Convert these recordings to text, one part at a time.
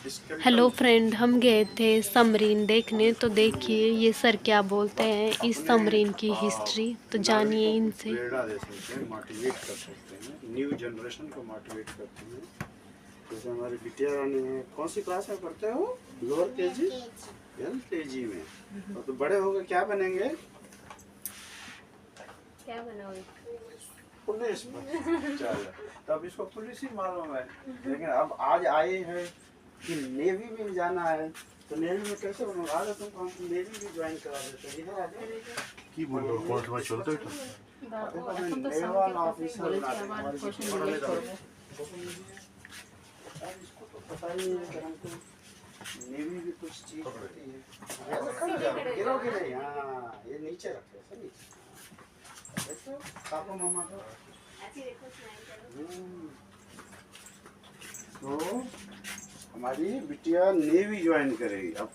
Hello friend, हम गए थे समरीन देखने। तो देखिए ये सर क्या बोलते हैं इस समरीन की हिस्ट्री, तो जानिए इनसे। प्रेरणा दे सकते हैं, मोटिवेट कर सकते हैं, न्यू जनरेशन को मोटिवेट करते हैं। जैसे हमारी बिटिया रानी है, कौन सी क्लास में पढ़ते हो? लोअर केजी, LKG में। और तो बड़े होकर क्या बनेंगे? क्या बनाओगे? पुलिस। चलो, तब इसको पुलिस ही मालूम है, लेकिन अब आज आए हैं कि नेवी में जाना है, तो नेवी में कैसे बनूंगा? आज तुमको हम नेवी भी ज्वाइन करा देते हैं। इधर आ जाओ की बोलो, कौन सा चलते हो? नेवल ऑफिसर इसको तो पता ही नहीं है कि हमको नेवी भी कुछ चीज होती है। गिरोगे नहीं? हाँ, ये नीचे रखे, ऐसा नीचे देखो, पापा मम्मा को। तो हमारी बिटिया नेवी ज्वाइन करेगी अब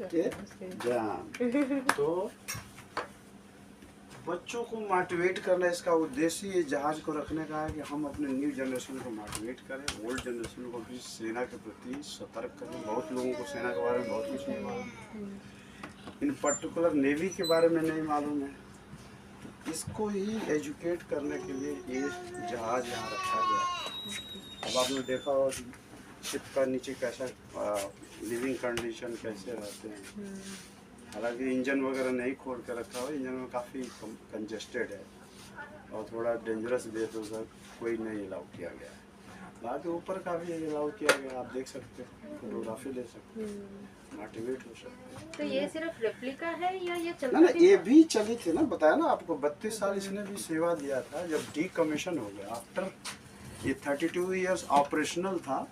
के जान। तो बच्चों को मोटिवेट करना, इसका उद्देश्य ये जहाज को रखने का है कि हम अपने न्यू जनरेशन को मोटिवेट करें, ओल्ड जनरेशन को भी सेना के प्रति सतर्क करें। बहुत लोगों को सेना के बारे में बहुत कुछ नहीं मालूम, इन पर्टिकुलर नेवी के बारे में नहीं मालूम है। इसको ही एजुकेट करने के लिए ये जहाज यहाँ रखा गया। अब आपने देखा हो शिप का नीचे कैसा लिविंग कंडीशन कैसे रहते हैं। हालांकि इंजन वगैरह नहीं खोल कर रखा हो, इंजन में काफ़ी कंजेस्टेड है और थोड़ा डेंजरस भी है, तो उधर कोई नहीं अलाउ किया गया है। बाकी ऊपर का भी अलाउ किया गया, आप देख सकते हैं, फोटोग्राफी ले सकते हैं, मोटिवेट हो सकते हैं। तो ये सिर्फ रेप्लिका है या ये चलता ना, ये भी चली थी ना, बताया ना आपको, 32 साल इसने भी सेवा दिया था। जब डीकमीशन हो गया, आफ्टर ये 32 इयर्स ऑपरेशनल था,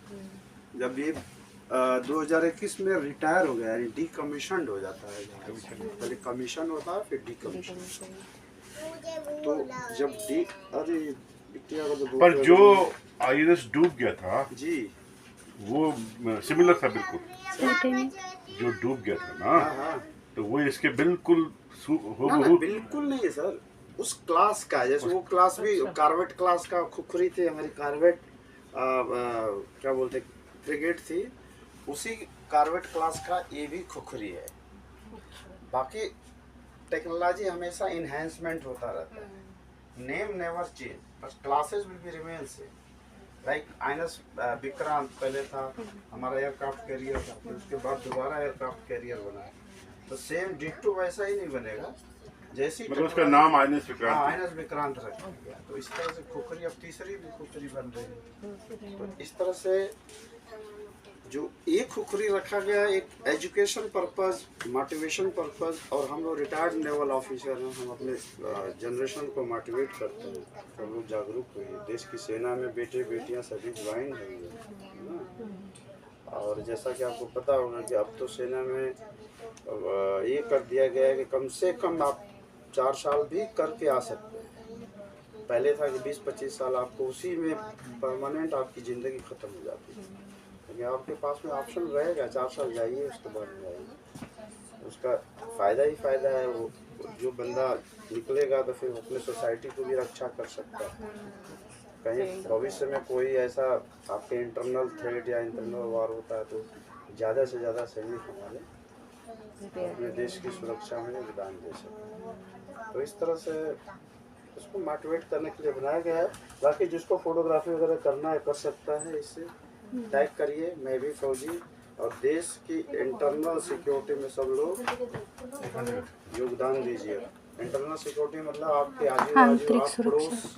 जब ये 2021 में रिटायर हो गया, यानी डीकमीशन हो जाता है। पहले कमीशन होता है, फिर डीकमीशन। तो जब अरे बिटिया का पर जो INS डूब गया था जी, वो सिमिलर था बिल्कुल, जो डूब गया था ना। हाँ, तो वो इसके बिल्कुल ना, बिल्कुल नहीं है सर, उस क्लास का। जैसे वो क्लास भी कार्वेट क्लास का खुखरी थी हमारी, कार्वेट क्या बोलते फ्रिगेट थी, उसी कार्वेट क्लास का ये भी खुखरी है। बाकी टेक्नोलॉजी हमेशा इन्हेंसमेंट होता रहता है, name never change, but classes will be remain same. Like INS Vikrant पहले था हमारा एयरक्राफ्ट कैरियर था, फिर उसके बाद दोबारा एयरक्राफ्ट कैरियर बना, तो सेम डिट्टो वैसा ही नहीं बनेगा जैसी, मतलब उसका नाम INS विक्रांत। हाँ, INS विक्रांत रखा गया। तो इस तरह से खुखरी अब तीसरी भी खुखरी बन रही है। तो इस तरह से जो एक खुखरी रखा गया, एक एजुकेशन पर्पस, मोटिवेशन पर्पस, और हम लोग रिटायर्ड नेवल ऑफिसर हैं, हम अपने जनरेशन को मोटिवेट करते हैं, सब लोग जागरूक हुए। देश की सेना में बेटे बेटियां सभी ज्वाइन होंगे, है ना। और जैसा कि आपको पता होगा कि अब तो सेना में ये कर दिया गया है कि कम से कम आप 4 साल भी करके आ सकते हैं। पहले था कि 20-25 साल आपको उसी में परमानेंट आपकी ज़िंदगी ख़त्म हो जाती है, लेकिन आपके पास में ऑप्शन रहेगा, 4 साल जाइए, उसके बाद में जाइए। उसका फ़ायदा ही फ़ायदा है। वो जो बंदा निकलेगा तो फिर अपने सोसाइटी को भी रक्षा कर सकता है। कहीं भविष्य में कोई ऐसा आपके इंटरनल थ्रेट या इंटरनल वार होता है, तो ज़्यादा से ज़्यादा सैनिक हमारे अपने देश की सुरक्षा में योगदान दे सकते। तो इस तरह से उसको मोटिवेट करने के लिए बनाया गया है। बाकी जिसको फोटोग्राफी वगैरह करना है कर सकता है, इससे टैग करिए, मैं भी फौजी, और देश की इंटरनल सिक्योरिटी में सब लोग योगदान दीजिए। इंटरनल सिक्योरिटी मतलब आपके आजू बाजू, आप पड़ोस,